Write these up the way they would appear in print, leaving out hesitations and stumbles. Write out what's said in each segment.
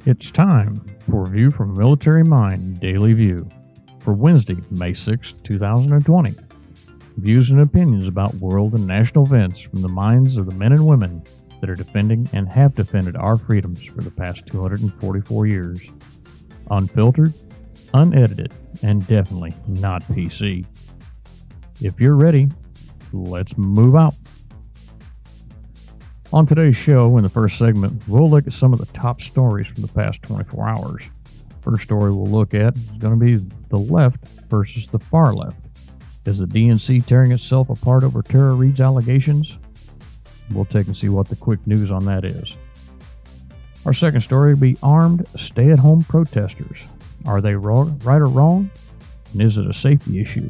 It's time for View from Military Mind Daily View for Wednesday, May 6, 2020. Views and opinions about world and national events from the minds of the men and women that are defending and have defended our freedoms for the past 244 years. Unfiltered, unedited, and definitely not PC. If you're ready, let's move out. On today's show, in the first segment, we'll look at some of the top stories from the past 24 hours. First story we'll look at is going to be the left versus the far left. Is the DNC tearing itself apart over Tara Reade's allegations? We'll take and see what the quick news on that is. Our second story will be armed stay-at-home protesters. Are they right or wrong? And is it a safety issue?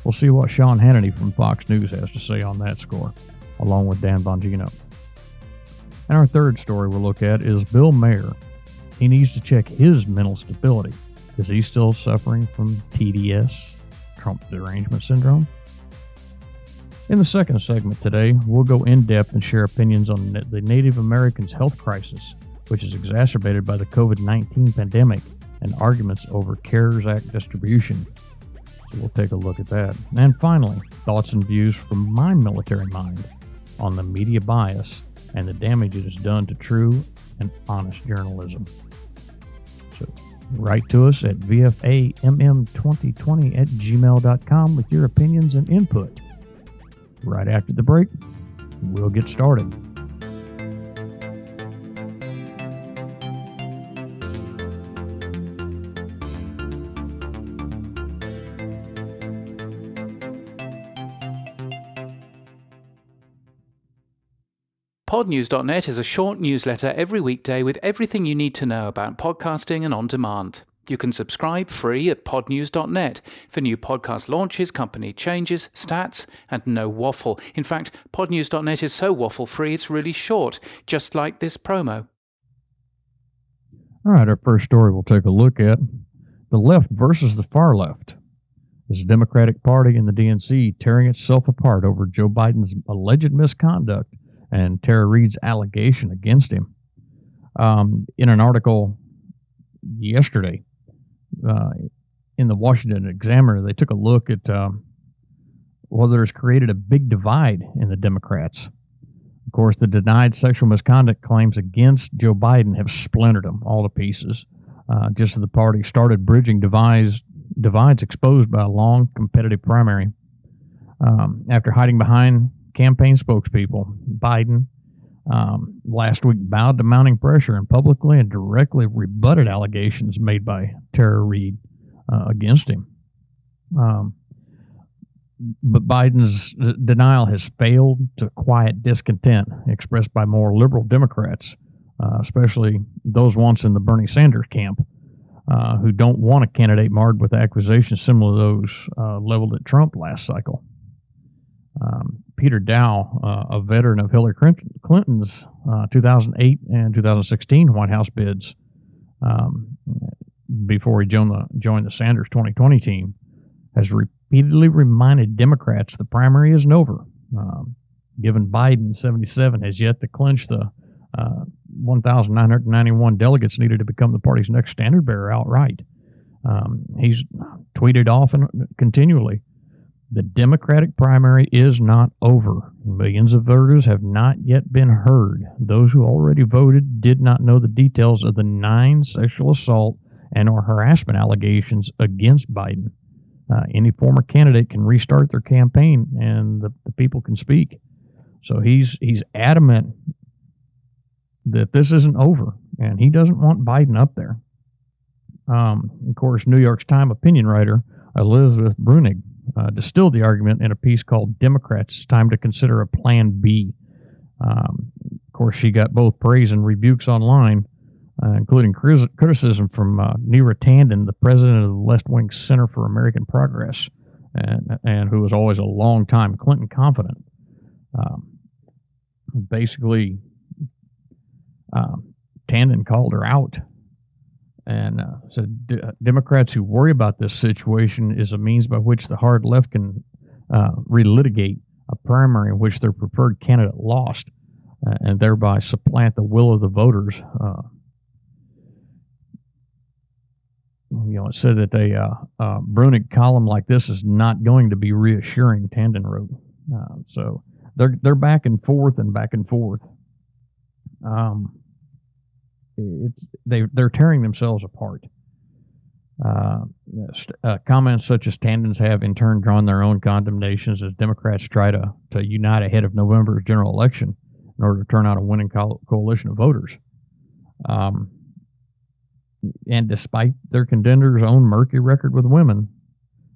We'll see what Sean Hannity from Fox News has to say on that score, along with Dan Bongino. And our third story we'll look at is Bill Maher. He needs to check his mental stability. Is he still suffering from TDS, Trump derangement syndrome? In the second segment today, we'll go in-depth and share opinions on the Native Americans' health crisis, which is exacerbated by the COVID-19 pandemic and arguments over CARES Act distribution. So we'll take a look at that. And finally, thoughts and views from my military mind on the media bias and the damage it has done to true and honest journalism. So write to us at vfamm2020@gmail.com with your opinions and input. Right after the break, we'll get started. Podnews.net is a short newsletter every weekday with everything you need to know about podcasting and on demand. You can subscribe free at podnews.net for new podcast launches, company changes, stats, and no waffle. In fact, podnews.net is so waffle-free it's really short, just like this promo. All right, our first story we'll take a look at the left versus the far left. Is the Democratic Party and the DNC tearing itself apart over Joe Biden's alleged misconduct and Tara Reade's allegation against him? In an article yesterday in the Washington Examiner, they took a look at whether it's created a big divide in the Democrats. Of course, the denied sexual misconduct claims against Joe Biden have splintered them all to pieces, just as the party started bridging divides exposed by a long competitive primary. After hiding behind campaign spokespeople, Biden last week bowed to mounting pressure and publicly and directly rebutted allegations made by Tara Reade against him. But Biden's denial has failed to quiet discontent expressed by more liberal Democrats, especially those once in the Bernie Sanders camp, who don't want a candidate marred with accusations similar to those leveled at Trump last cycle. Peter Dow, a veteran of Hillary Clinton's 2008 and 2016 White House bids, before he joined the Sanders 2020 team, has repeatedly reminded Democrats the primary isn't over. Given Biden 77 has yet to clinch the 1,991 delegates needed to become the party's next standard bearer outright. He's tweeted often continually, the Democratic primary is not over. Millions of voters have not yet been heard. Those who already voted did not know the details of the 9 sexual assault and or harassment allegations against Biden. Any former candidate can restart their campaign and the people can speak. So he's adamant that this isn't over, and he doesn't want Biden up there. Of course, New York Times opinion writer Elizabeth Brunig distilled the argument in a piece called Democrats, It's Time to Consider a Plan B. Of course, she got both praise and rebukes online, including criticism from Neera Tanden, the president of the left-wing Center for American Progress, and who was always a long-time Clinton confidant. Basically, Tanden called her out And said Democrats who worry about this situation is a means by which the hard left can relitigate a primary in which their preferred candidate lost, and thereby supplant the will of the voters. It said that a Brunig column like this is not going to be reassuring, Tandon wrote. So they're back and forth and back and forth. They're tearing themselves apart. Comments such as Tandon's have in turn drawn their own condemnations as Democrats try to unite ahead of November's general election in order to turn out a winning coalition of voters. And despite their contenders' own murky record with women,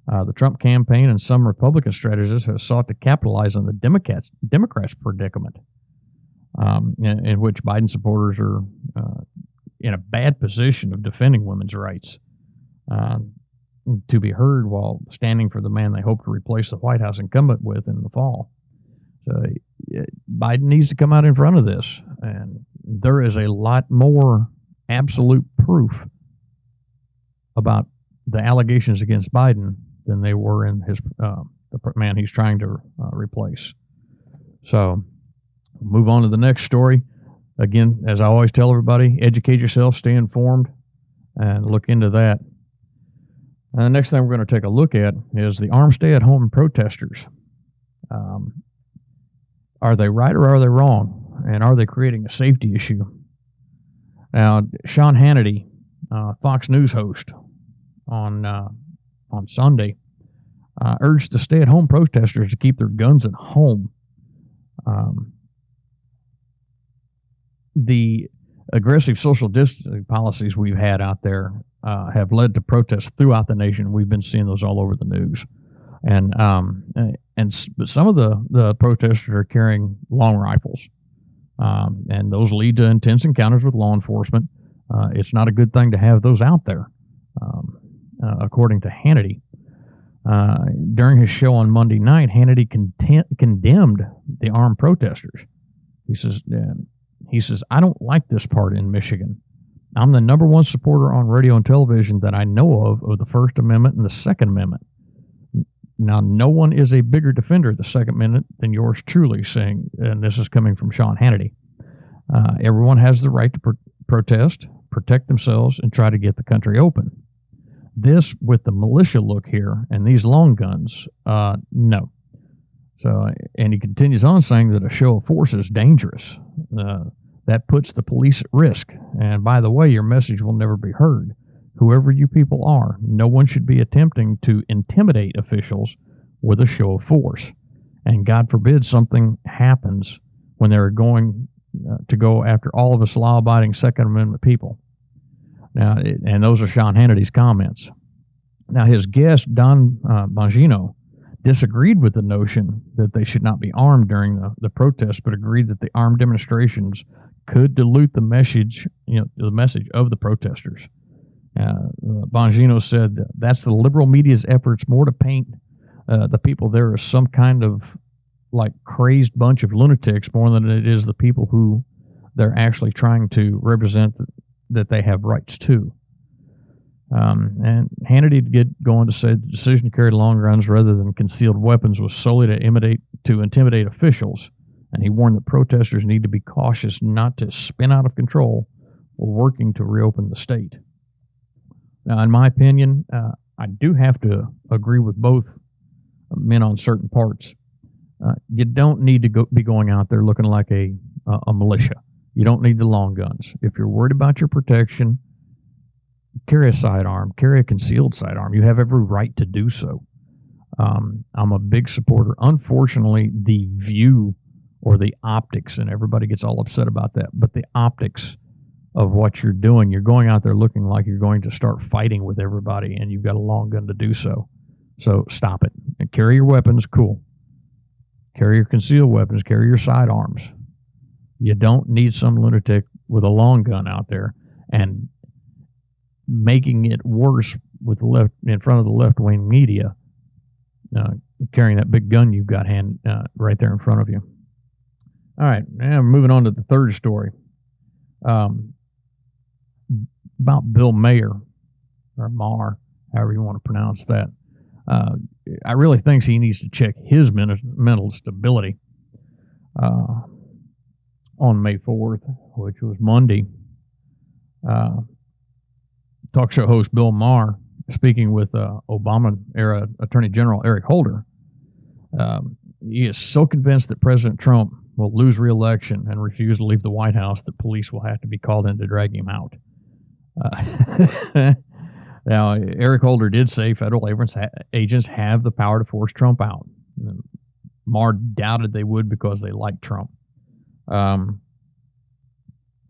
the Trump campaign and some Republican strategists have sought to capitalize on the Democrats' predicament, in which Biden supporters are in a bad position of defending women's rights to be heard while standing for the man they hope to replace the White House incumbent with in the fall. So Biden needs to come out in front of this, and there is a lot more absolute proof about the allegations against Biden than they were in his the man he's trying to replace. So move on to the next story. Again, as I always tell everybody, educate yourself, stay informed, and look into that. And the next thing we're going to take a look at is the armed stay-at-home protesters. Are they right or are they wrong? And are they creating a safety issue? Now, Sean Hannity, Fox News host, on Sunday, urged the stay-at-home protesters to keep their guns at home. The aggressive social distancing policies we've had out there have led to protests throughout the nation. We've been seeing those all over the news, but some of the protesters are carrying long rifles, and those lead to intense encounters with law enforcement. It's not a good thing to have those out there, according to Hannity. During his show on Monday night, Hannity condemned the armed protesters. He says, I don't like this part in Michigan. I'm the number one supporter on radio and television that I know of the First Amendment and the Second Amendment. Now, no one is a bigger defender of the Second Amendment than yours truly, saying, and this is coming from Sean Hannity, everyone has the right to protest, protect themselves, and try to get the country open. This, with the militia look here and these long guns, no. So, and he continues on saying that a show of force is dangerous. That puts the police at risk. And by the way, your message will never be heard. Whoever you people are, no one should be attempting to intimidate officials with a show of force. And God forbid something happens when they're going to go after all of us law-abiding Second Amendment people. Now, and those are Sean Hannity's comments. Now, his guest, Don Bongino, disagreed with the notion that they should not be armed during the protests, but agreed that the armed demonstrations could dilute the message, the message of the protesters. Bongino said that's the liberal media's efforts more to paint the people there as some kind of like crazed bunch of lunatics more than it is the people who they're actually trying to represent that they have rights to. And Hannity did go on to say the decision to carry long guns rather than concealed weapons was solely to intimidate officials, and he warned that protesters need to be cautious not to spin out of control while working to reopen the state. Now, in my opinion, I do have to agree with both men on certain parts. You don't need to be going out there looking like a militia. You don't need the long guns. If you're worried about your protection, carry a sidearm, carry a concealed sidearm. You have every right to do so. I'm a big supporter. Unfortunately, the view or the optics, and everybody gets all upset about that, but the optics of what you're doing, you're going out there looking like you're going to start fighting with everybody, and you've got a long gun to do so. So stop it. And carry your weapons, cool. Carry your concealed weapons, carry your sidearms. You don't need some lunatic with a long gun out there and making it worse with the left in front of the left-wing media, carrying that big gun you've got right there in front of you. All right, now moving on to the third story. about Bill Maher, or Maher, however you want to pronounce that. I really think he needs to check his mental stability. On May 4th, which was Monday, talk show host Bill Maher, speaking with Obama-era Attorney General Eric Holder, he is so convinced that President Trump will lose re-election and refuse to leave the White House that police will have to be called in to drag him out. Now, Eric Holder did say federal agents have the power to force Trump out. Maher doubted they would because they like Trump.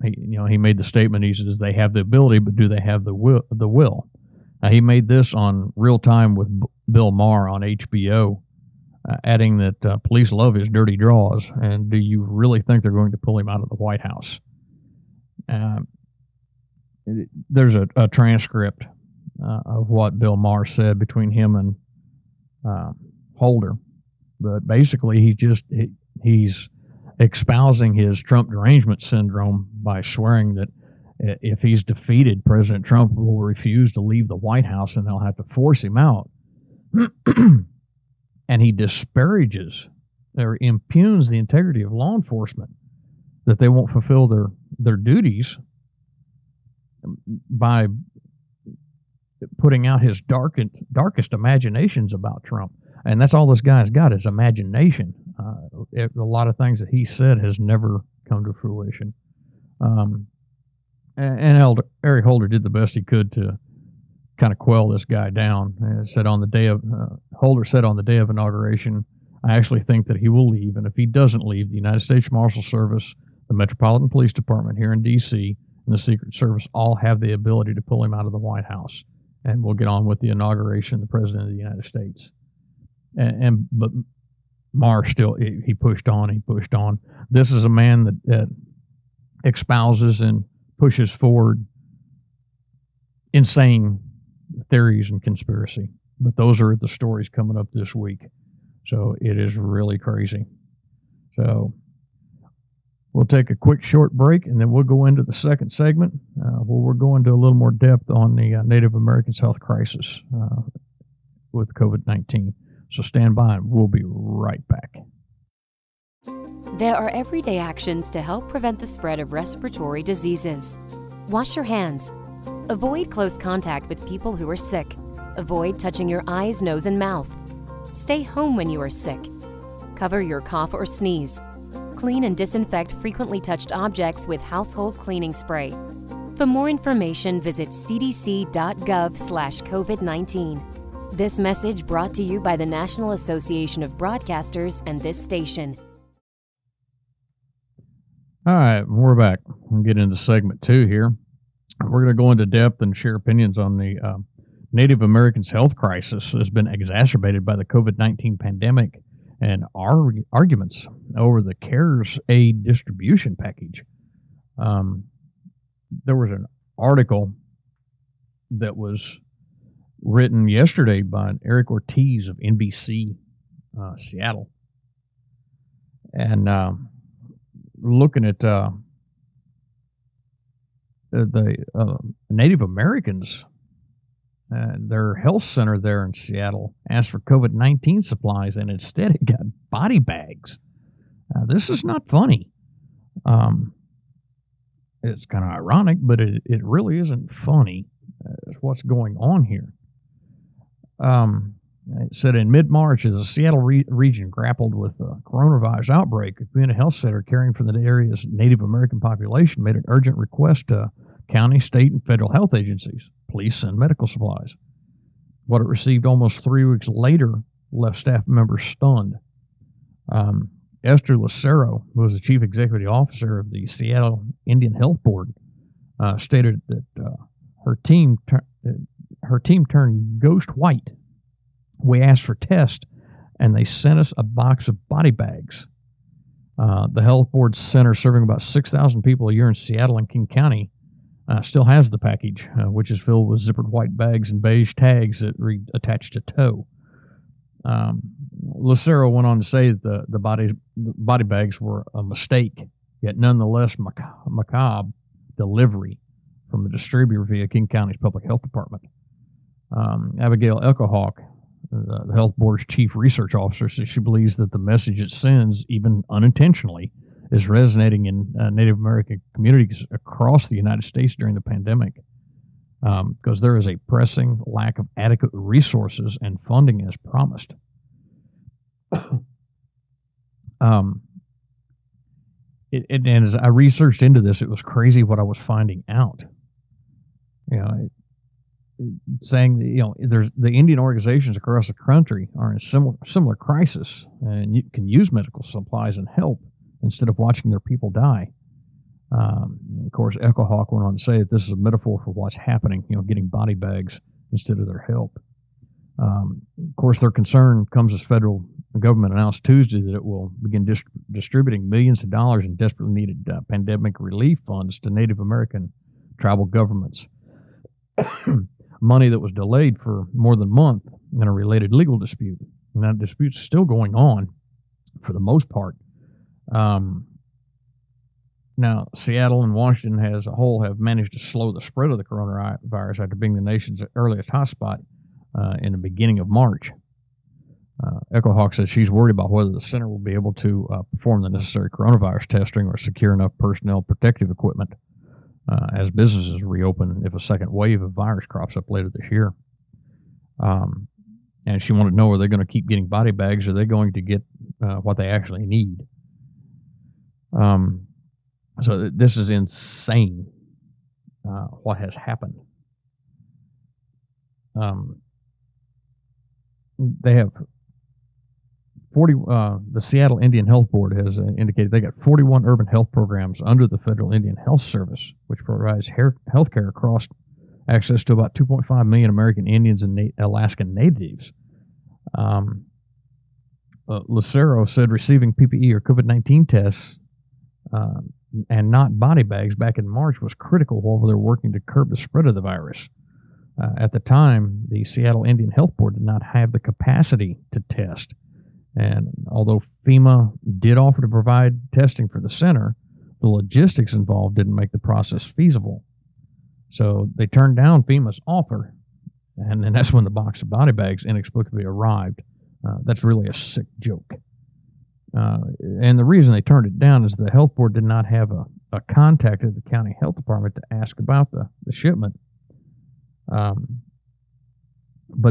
He made the statement. He says they have the ability, but do they have the will? Now, he made this on Real Time with Bill Maher on HBO, adding that police love his dirty draws. And do you really think they're going to pull him out of the White House? There's a transcript of what Bill Maher said between him and Holder, but basically he's espousing his Trump derangement syndrome by swearing that if he's defeated, President Trump will refuse to leave the White House and they'll have to force him out. And he disparages or impugns the integrity of law enforcement, that they won't fulfill their duties by putting out his darkest imaginations about Trump. And that's all this guy's got is imagination. A lot of things that he said has never come to fruition. And Eric Holder did the best he could to kind of quell this guy down. Holder said on the day of inauguration, I actually think that he will leave, and if he doesn't leave, the United States Marshal Service, the Metropolitan Police Department here in D.C., and the Secret Service all have the ability to pull him out of the White House, and we'll get on with the inauguration of the President of the United States. But Maher still, he pushed on. This is a man that espouses and pushes forward insane theories and conspiracy. But those are the stories coming up this week. So it is really crazy. So we'll take a quick short break, and then we'll go into the second segment where we're going to a little more depth on the Native Americans' health crisis with COVID-19. So stand by, and we'll be right back. There are everyday actions to help prevent the spread of respiratory diseases. Wash your hands. Avoid close contact with people who are sick. Avoid touching your eyes, nose, and mouth. Stay home when you are sick. Cover your cough or sneeze. Clean and disinfect frequently touched objects with household cleaning spray. For more information, visit cdc.gov/COVID-19. This message brought to you by the National Association of Broadcasters and this station. All right, we're back. We'll get into segment 2 here. We're going to go into depth and share opinions on the Native Americans' health crisis that has been exacerbated by the COVID-19 pandemic and arguments over the CARES aid distribution package. There was an article that was written yesterday by Eric Ortiz of NBC Seattle, and looking at the Native Americans, their health center there in Seattle asked for COVID-19 supplies, and instead it got body bags. This is not funny. It's kind of ironic, but it really isn't funny. What's going on here? It said in mid-March, as the Seattle region grappled with the coronavirus outbreak, a community health center caring for the area's Native American population made an urgent request to county, state, and federal health agencies, police, and medical supplies. What it received almost 3 weeks later left staff members stunned. Esther Lucero, who was the chief executive officer of the Seattle Indian Health Board, stated that her team turned ghost white. We asked for tests, and they sent us a box of body bags. The health board center, serving about 6,000 people a year in Seattle and King County, still has the package, which is filled with zippered white bags and beige tags that read attached to tow. Lucero went on to say that the body bags were a mistake, yet nonetheless macabre delivery from a distributor via King County's Public Health Department. Abigail Echohawk, the health board's chief research officer, says she believes that the message it sends, even unintentionally, is resonating in Native American communities across the United States during the pandemic, because there is a pressing lack of adequate resources and funding as promised. And as I researched into this, it was crazy what I was finding out. Saying that there's the Indian organizations across the country are in a similar crisis, and you can use medical supplies and help instead of watching their people die. Of course, Echohawk went on to say that this is a metaphor for what's happening. Getting body bags instead of their help. Of course, their concern comes as federal government announced Tuesday that it will begin distributing millions of dollars in desperately needed pandemic relief funds to Native American tribal governments. Money that was delayed for more than a month in a related legal dispute. And that dispute's still going on for the most part. Now, Seattle and Washington as a whole have managed to slow the spread of the coronavirus after being the nation's earliest hotspot in the beginning of March. Echohawk says she's worried about whether the center will be able to perform the necessary coronavirus testing or secure enough personnel protective equipment as businesses reopen if a second wave of virus crops up later this year. And she wanted to know, are they going to keep getting body bags? Or are they going to get what they actually need? So this is insane, what has happened. They have 40, the Seattle Indian Health Board has indicated they got 41 urban health programs under the Federal Indian Health Service, which provides health care across access to about 2.5 million American Indians and Alaskan Natives. Lucero said receiving PPE or COVID-19 tests and not body bags back in March was critical while they were working to curb the spread of the virus. At the time, the Seattle Indian Health Board did not have the capacity to test. And although FEMA did offer to provide testing for the center, the logistics involved didn't make the process feasible. So they turned down FEMA's offer, and then that's when the box of body bags inexplicably arrived. That's really a sick joke. And the reason they turned it down is the health board did not have a contact at the county health department to ask about the shipment. But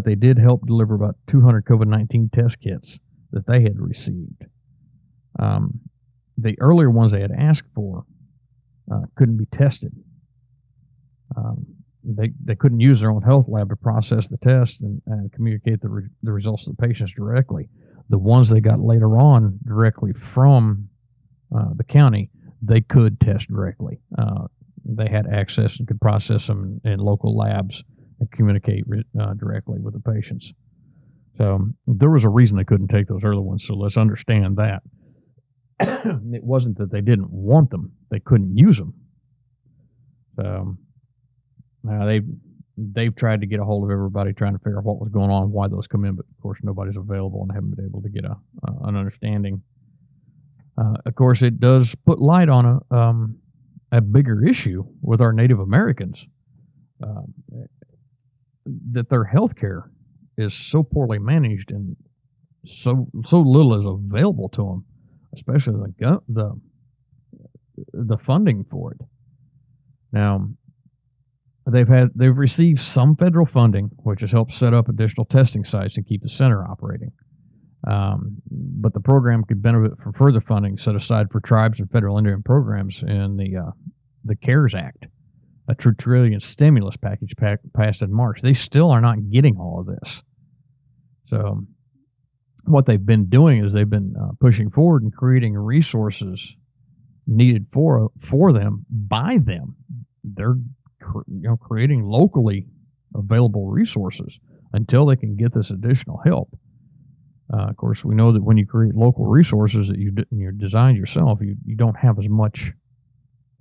they did help deliver about 200 COVID-19 test kits that they had received. The earlier ones they had asked for couldn't be tested. They couldn't use their own health lab to process the test and communicate the results to the patients directly. The ones they got later on directly from the county, they could test directly. They had access and could process them in local labs and communicate directly with the patients. So there was a reason they couldn't take those early ones, so let's understand that. It wasn't that they didn't want them, they couldn't use them. So they've tried to get a hold of everybody, trying to figure out what was going on, why those come in, but of course nobody's available and haven't been able to get an understanding. Of course, it does put light on a bigger issue with our Native Americans, that their health care is so poorly managed and so little is available to them, especially the funding for it. Now, they've received some federal funding, which has helped set up additional testing sites and keep the center operating. But the program could benefit from further funding set aside for tribes and federal Indian programs in the CARES Act, a $2 trillion stimulus package passed in March. They still are not getting all of this. So what they've been doing is they've been pushing forward and creating resources needed for them by them. They're creating locally available resources until they can get this additional help. Of course, we know that when you create local resources that you're designed yourself, you don't have as much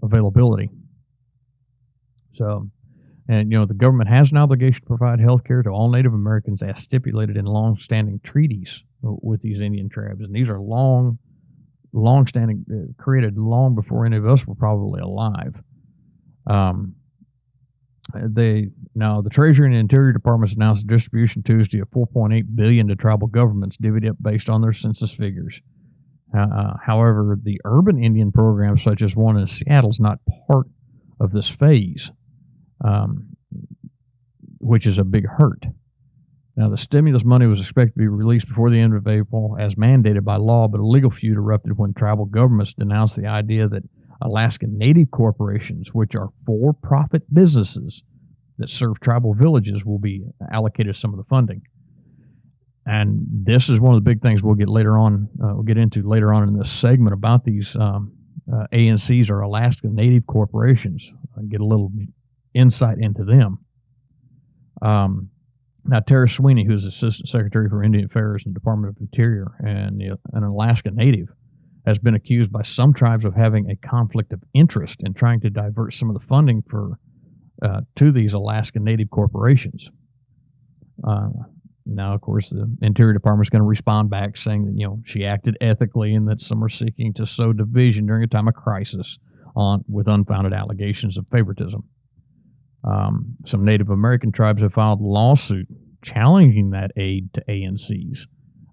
availability. So, and the government has an obligation to provide health care to all Native Americans as stipulated in long-standing treaties with these Indian tribes. And these are long-standing, created long before any of us were probably alive. The Treasury and Interior Departments announced a distribution Tuesday of $4.8 billion to tribal governments, divvied up based on their census figures. However, the urban Indian program, such as one in Seattle, is not part of this phase, which is a big hurt. Now, the stimulus money was expected to be released before the end of April, as mandated by law, but a legal feud erupted when tribal governments denounced the idea that Alaska Native corporations, which are for-profit businesses that serve tribal villages, will be allocated some of the funding. And this is one of the big things we'll get into later on in this segment about these ANCs, or Alaska Native corporations, and get a little insight into them. Now, Tara Sweeney, who's Assistant Secretary for Indian Affairs in the Department of Interior and an Alaska Native, has been accused by some tribes of having a conflict of interest in trying to divert some of the funding to these Alaska Native corporations. Now, of course, the Interior Department is going to respond back saying that, she acted ethically and that some are seeking to sow division during a time of crisis with unfounded allegations of favoritism. Some Native American tribes have filed a lawsuit challenging that aid to ANCs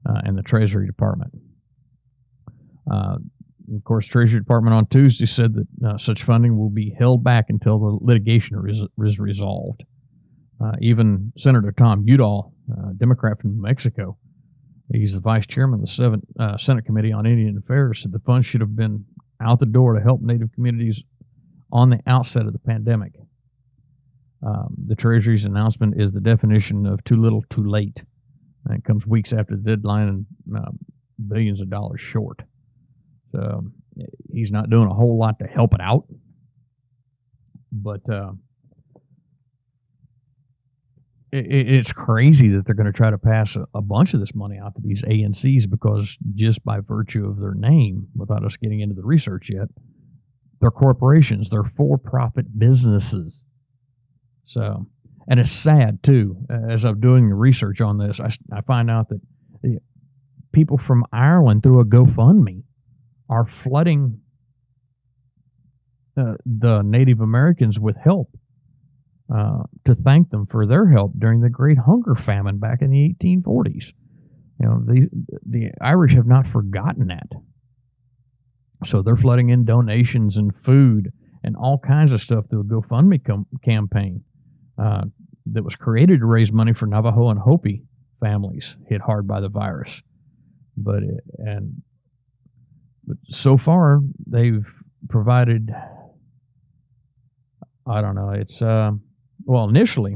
and the Treasury Department. Of course, Treasury Department on Tuesday said that such funding will be held back until the litigation is resolved. Even Senator Tom Udall, Democrat from New Mexico, he's the vice chairman of the Senate Committee on Indian Affairs, said the funds should have been out the door to help Native communities on the outset of the pandemic. The Treasury's announcement is the definition of too little, too late. And it comes weeks after the deadline and billions of dollars short. So he's not doing a whole lot to help it out. But it's crazy that they're going to try to pass a bunch of this money out to these ANCs, because just by virtue of their name, without us getting into the research yet, they're corporations. They're for-profit businesses. So, and it's sad, too. As I'm doing the research on this, I find out that people from Ireland, through a GoFundMe, are flooding the Native Americans with help to thank them for their help during the Great Hunger Famine back in the 1840s. The Irish have not forgotten that. So they're flooding in donations and food and all kinds of stuff through a GoFundMe campaign that was created to raise money for Navajo and Hopi families hit hard by the virus. But so far they've provided, I don't know, it's initially,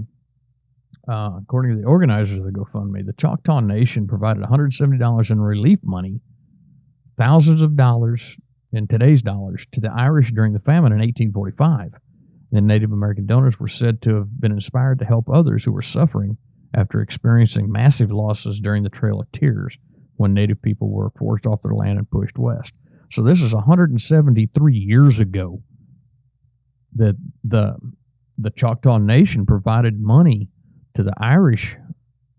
according to the organizers of the GoFundMe, the Choctaw Nation provided $170 in relief money, thousands of dollars in today's dollars, to the Irish during the famine in 1845. Then Native American donors were said to have been inspired to help others who were suffering after experiencing massive losses during the Trail of Tears, when Native people were forced off their land and pushed west. So this is 173 years ago that the Choctaw Nation provided money to the Irish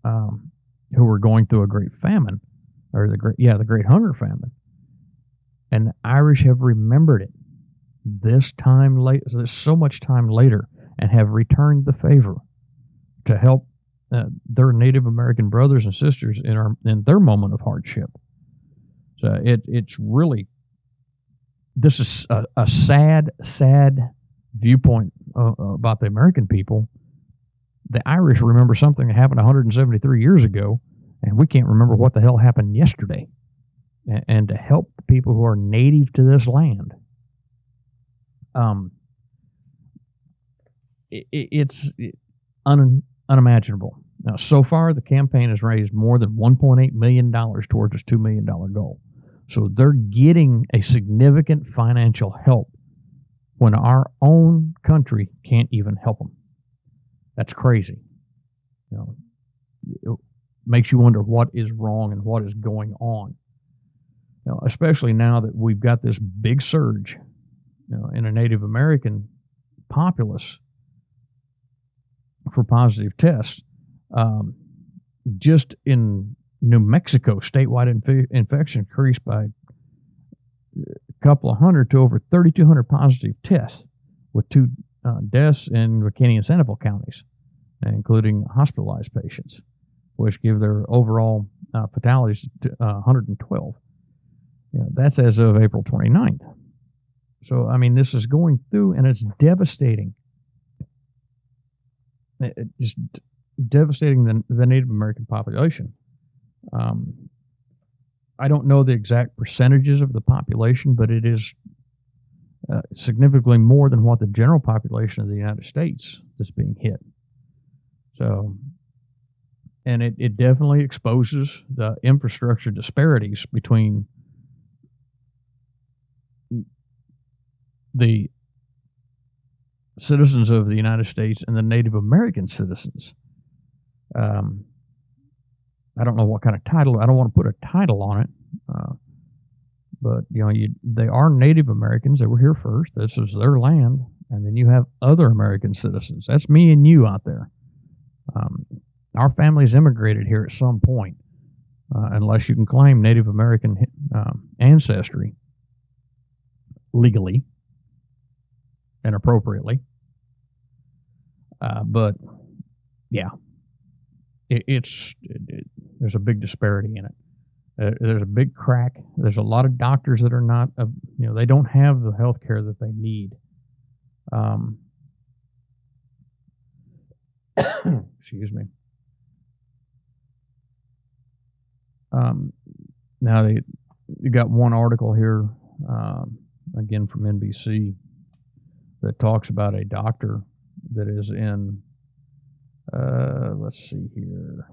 who were going through a great famine, or the Great Hunger Famine. And the Irish have remembered it this so much time later, and have returned the favor to help their Native American brothers and sisters in their moment of hardship. So it's really, this is a sad viewpoint about the American people. The Irish remember something that happened 173 years ago, and we can't remember what the hell happened yesterday. And to help the people who are native to this land, it's unimaginable. Now, so far, the campaign has raised more than $1.8 million towards its $2 million goal. So they're getting a significant financial help when our own country can't even help them. That's crazy. It makes you wonder what is wrong and what is going on. Especially now that we've got this big surge, in a Native American populace for positive tests. Just in New Mexico, statewide infection increased by a couple of hundred to over 3,200 positive tests, with deaths in McKinney and Sandoval counties, including hospitalized patients, which give their overall fatalities to 112. That's as of April 29th. So, I mean, this is going through, and it's devastating. Just devastating the Native American population. I don't know the exact percentages of the population, but it is significantly more than what the general population of the United States is being hit. So, and it definitely exposes the infrastructure disparities between the citizens of the United States and the Native American citizens. I don't know what kind of title. I don't want to put a title on it, but they are Native Americans. They were here first. This is their land, and then you have other American citizens. That's me and you out there. Our families immigrated here at some point, unless you can claim Native American ancestry legally and appropriately. But yeah, there's a big disparity in it. There's a big crack. There's a lot of doctors that are not, they don't have the health care that they need. Excuse me. Now you got one article here, again from NBC, that talks about a doctor that is in, let's see here,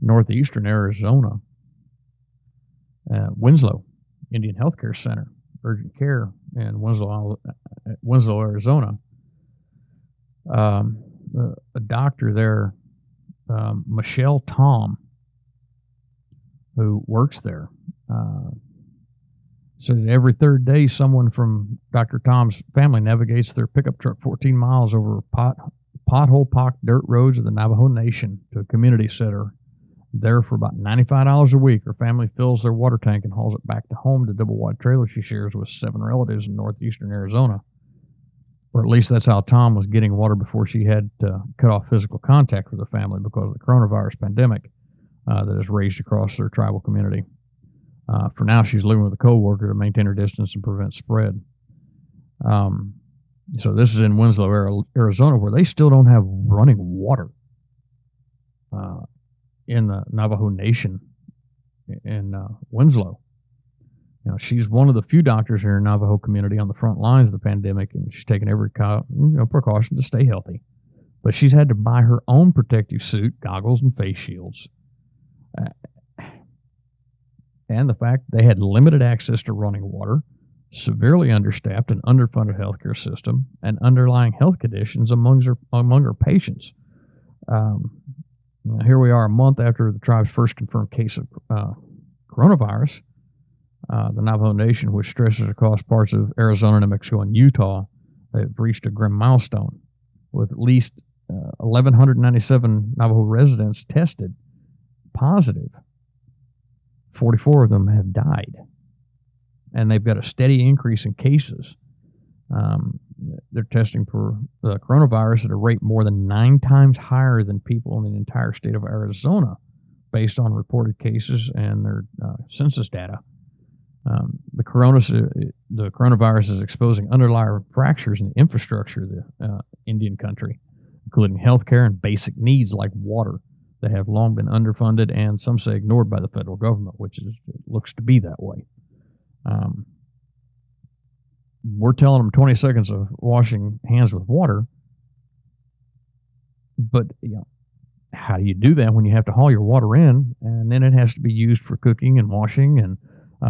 northeastern Arizona, Winslow Indian Healthcare Center, urgent care in Winslow, Arizona. A doctor there, Michelle Tom, who works there, says every third day someone from Dr. Tom's family navigates their pickup truck 14 miles over pothole-pocked dirt roads of the Navajo Nation to a community center. There for about $95 a week, her family fills their water tank and hauls it back to home to double-wide trailer she shares with 7 relatives in northeastern Arizona. Or at least that's how Tom was getting water before she had to cut off physical contact with her family because of the coronavirus pandemic that has raged across their tribal community. For now, she's living with a co-worker to maintain her distance and prevent spread. So this is in Winslow, Arizona, where they still don't have running water in the Navajo Nation in Winslow. She's one of the few doctors in her Navajo community on the front lines of the pandemic, and she's taken every precaution to stay healthy. But she's had to buy her own protective suit, goggles, and face shields. And the fact they had limited access to running water, severely understaffed and underfunded healthcare system, and underlying health conditions among her patients. Here we are a month after the tribe's first confirmed case of coronavirus. The Navajo Nation, which stretches across parts of Arizona, New Mexico, and Utah, they've reached a grim milestone with at least 1,197 Navajo residents tested positive. 44 of them have died, and they've got a steady increase in cases. They're testing for the coronavirus at a rate more than 9 times higher than people in the entire state of Arizona, based on reported cases and their census data. The coronavirus is exposing underlying fractures in the infrastructure of the Indian country, including healthcare and basic needs like water, that have long been underfunded and some say ignored by the federal government, which looks to be that way. We're telling them 20 seconds of washing hands with water, but how do you do that when you have to haul your water in and then it has to be used for cooking and washing and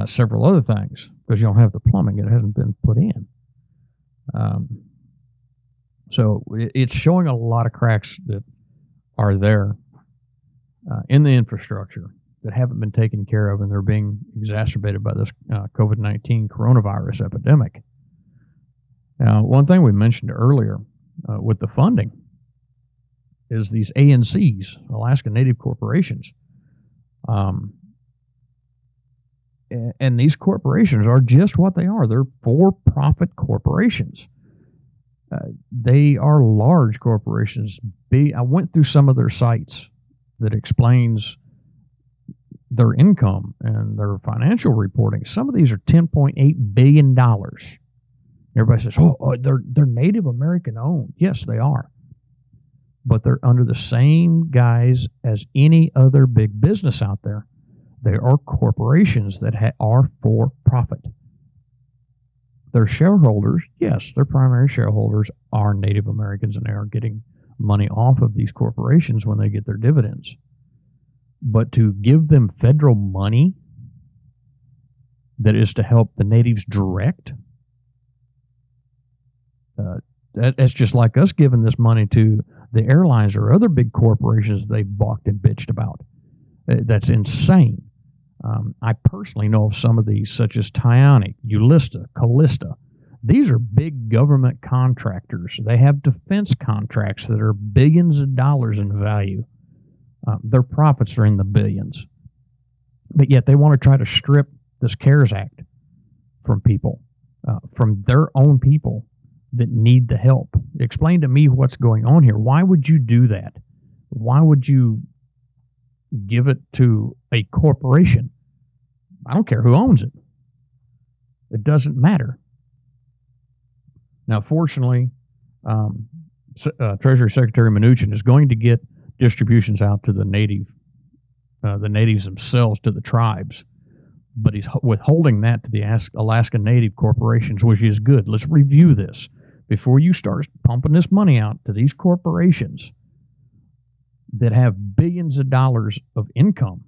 several other things because you don't have the plumbing? It hasn't been put in. So it's showing a lot of cracks that are there in the infrastructure that haven't been taken care of, and they're being exacerbated by this COVID-19 coronavirus epidemic. Now, one thing we mentioned earlier with the funding is these ANCs, Alaska Native Corporations. And these corporations are just what they are. They're for-profit corporations. They are large corporations. I went through some of their sites that explains their income and their financial reporting. Some of these are $10.8 billion. Everybody says, they're Native American owned. Yes, they are. But they're under the same guise as any other big business out there. They are corporations that are for profit. Their shareholders, yes, their primary shareholders are Native Americans, and they are getting money off of these corporations when they get their dividends. But to give them federal money that is to help the natives direct, that's just like us giving this money to the airlines or other big corporations they've balked and bitched about. That's insane. I personally know of some of these, such as Tionic, Ulista, Callista. These are big government contractors. They have defense contracts that are billions of dollars in value. Their profits are in the billions. But yet they want to try to strip this CARES Act from people, from their own people that need the help. Explain to me what's going on here. Why would you do that? Why would you give it to a corporation? I don't care who owns it. It doesn't matter. Now, fortunately, Treasury Secretary Mnuchin is going to get distributions out to the natives themselves, to the tribes, but he's withholding that to the Alaska Native corporations, which is good. Let's review this before you start pumping this money out to these corporations that have billions of dollars of income.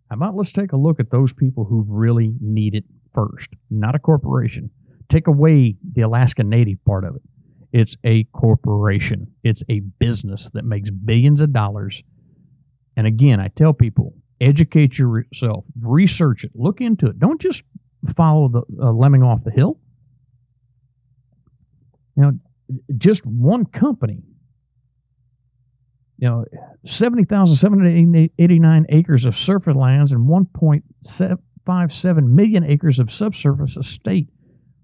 How about let's take a look at those people who really need it first, not a corporation. Take away the Alaska Native part of it. It's a corporation. It's a business that makes billions of dollars. And again, I tell people, educate yourself, research it, look into it. Don't just follow the lemming off the hill. Just one company, 70,789 acres of surface lands and 1.57 million acres of subsurface estate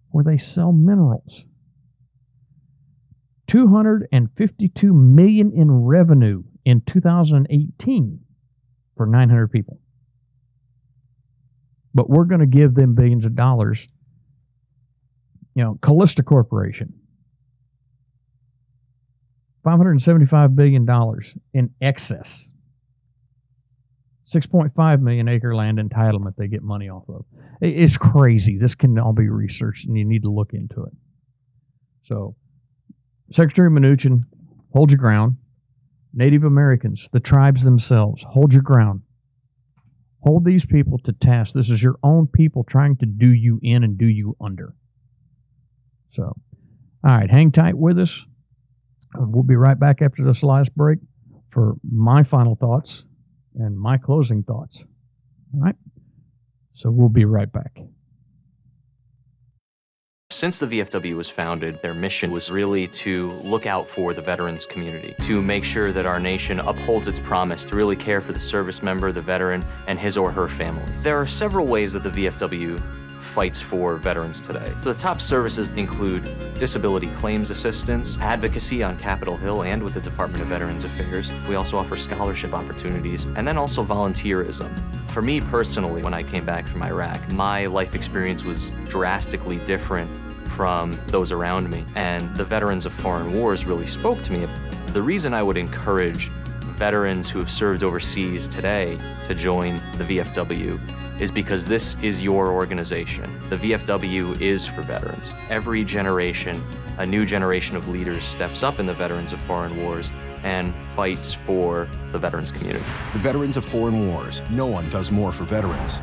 where they sell minerals. 252 million in revenue in 2018 for 900 people. But we're going to give them billions of dollars. Callista Corporation, $575 billion in excess. 6.5 million acre land entitlement they get money off of. It's crazy. This can all be researched, and you need to look into it. So, Secretary Mnuchin, hold your ground. Native Americans, the tribes themselves, hold your ground. Hold these people to task. This is your own people trying to do you in and do you under. So, all right, hang tight with us. We'll be right back after this last break for my final thoughts and my closing thoughts. All right? So we'll be right back. Since the VFW was founded, their mission was really to look out for the veterans community, to make sure that our nation upholds its promise to really care for the service member, the veteran, and his or her family. There are several ways that the VFW fights for veterans today. The top services include disability claims assistance, advocacy on Capitol Hill and with the Department of Veterans Affairs. We also offer scholarship opportunities, and then also volunteerism. For me personally, when I came back from Iraq, my life experience was drastically different from those around me, and the veterans of foreign wars really spoke to me. The reason I would encourage veterans who have served overseas today to join the VFW is because this is your organization. The VFW is for veterans. Every generation, a new generation of leaders steps up in the veterans of foreign wars and fights for the veterans community. The Veterans of Foreign Wars. No one does more for veterans.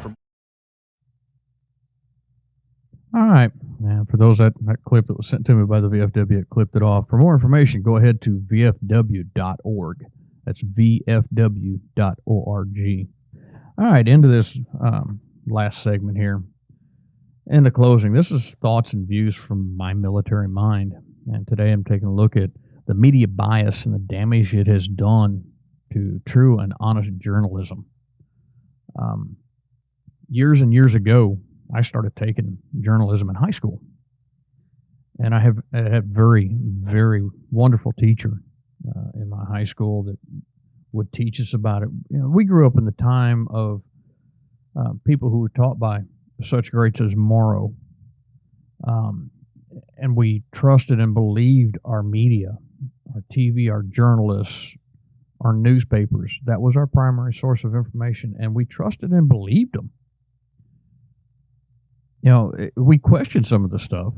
All right. And for those that clip that was sent to me by the VFW, it clipped it off. For more information, go ahead to vfw.org. That's vfw.org. All right, into this last segment here. In the closing, this is thoughts and views from my military mind. And today I'm taking a look at the media bias and the damage it has done to true and honest journalism. years and years ago, I started taking journalism in high school. And I had a very, very wonderful teacher in my high school that would teach us about it. We grew up in the time of people who were taught by such greats as Morrow. And we trusted and believed our media, our TV, our journalists, our newspapers. That was our primary source of information, and we trusted and believed them. We questioned some of the stuff,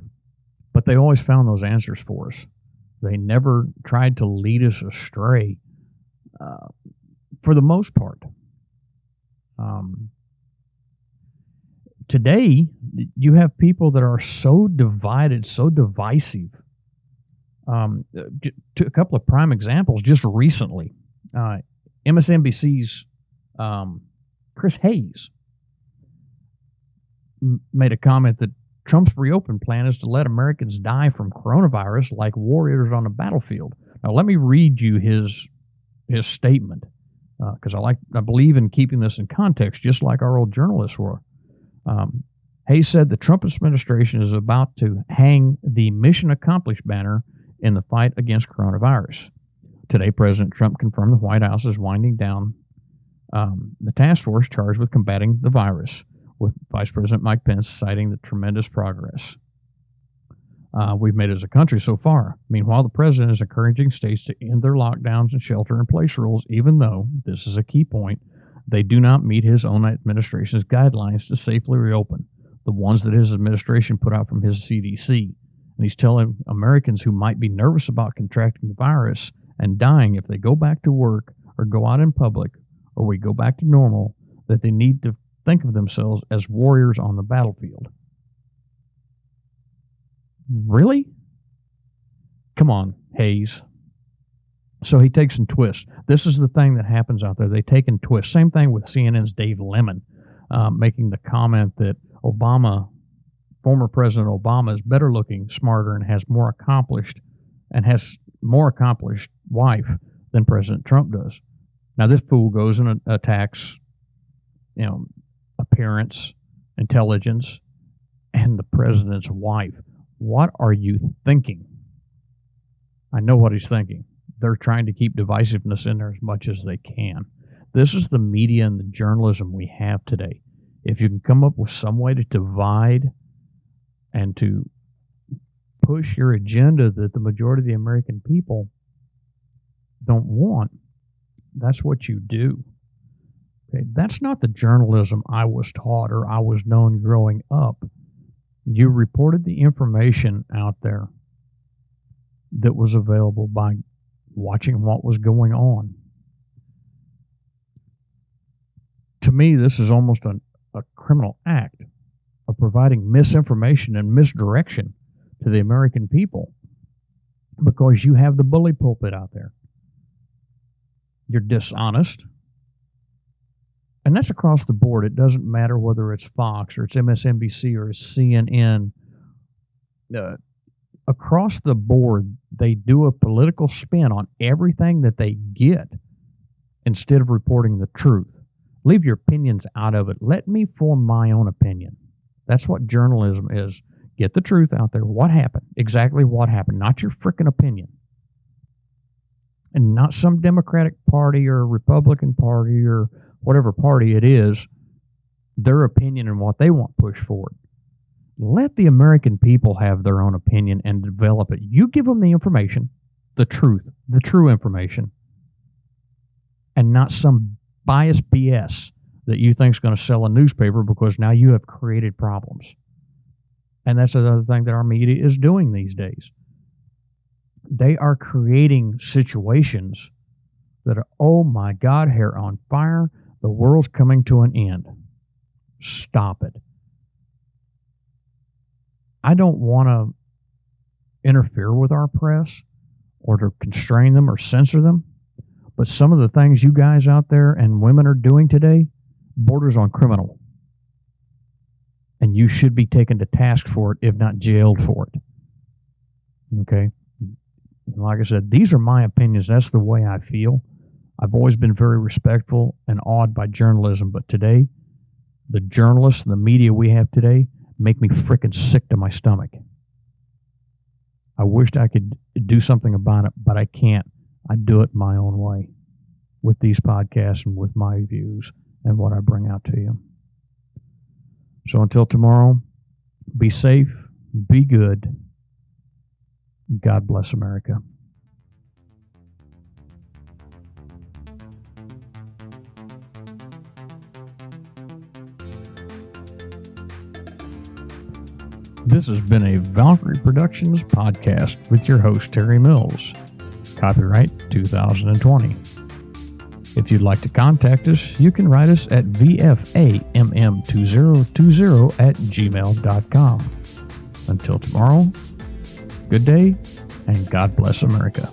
but they always found those answers for us. They never tried to lead us astray, for the most part. Today, you have people that are so divided, so divisive. To a couple of prime examples, just recently, MSNBC's Chris Hayes made a comment that Trump's reopen plan is to let Americans die from coronavirus like warriors on a battlefield. Now, let me read you his statement, because I believe in keeping this in context, just like our old journalists were. Hayes said the Trump administration is about to hang the mission accomplished banner in the fight against coronavirus. Today, President Trump confirmed the White House is winding down the task force charged with combating the virus, with Vice President Mike Pence citing the tremendous progress we've made as a country so far. Meanwhile, the president is encouraging states to end their lockdowns and shelter-in-place rules, even though, this is a key point, they do not meet his own administration's guidelines to safely reopen, the ones that his administration put out from his CDC. And he's telling Americans who might be nervous about contracting the virus and dying if they go back to work or go out in public or we go back to normal, that they need to think of themselves as warriors on the battlefield. Really? Come on, Hayes. So he takes and twists. This is the thing that happens out there. They take and twist. Same thing with CNN's Dave Lemon, making the comment that former President Obama is better looking, smarter, and has more accomplished wife than President Trump does. Now this fool goes and attacks, appearance, intelligence, and the president's wife. What are you thinking? I know what he's thinking. They're trying to keep divisiveness in there as much as they can. This is the media and the journalism we have today. If you can come up with some way to divide and to push your agenda that the majority of the American people don't want, that's what you do. Okay? That's not the journalism I was taught or I was known growing up. You reported the information out there that was available by watching what was going on. To me, this is almost a criminal act of providing misinformation and misdirection to the American people because you have the bully pulpit out there. You're dishonest. And that's across the board. It doesn't matter whether it's Fox or it's MSNBC or it's CNN. Across the board, they do a political spin on everything that they get instead of reporting the truth. Leave your opinions out of it. Let me form my own opinion. That's what journalism is. Get the truth out there. What happened? Exactly what happened. Not your frickin' opinion. And not some Democratic Party or Republican Party or whatever party it is, their opinion and what they want pushed forward. Let the American people have their own opinion and develop it. You give them the information, the truth, the true information, and not some biased BS that you think is going to sell a newspaper because now you have created problems. And that's another thing that our media is doing these days. They are creating situations that are, oh my God, hair on fire, the world's coming to an end. Stop it. I don't want to interfere with our press or to constrain them or censor them, but some of the things you guys out there and women are doing today borders on criminal. And you should be taken to task for it, if not jailed for it. Okay? Like I said, these are my opinions. That's the way I feel. I've always been very respectful and awed by journalism, but today, the journalists and the media we have today make me frickin' sick to my stomach. I wished I could do something about it, but I can't. I do it my own way with these podcasts and with my views and what I bring out to you. So until tomorrow, be safe, be good. God bless America. This has been a Valkyrie Productions podcast with your host, Terry Mills. Copyright 2020. If you'd like to contact us, you can write us at vfamm2020@gmail.com. Until tomorrow, good day, and God bless America.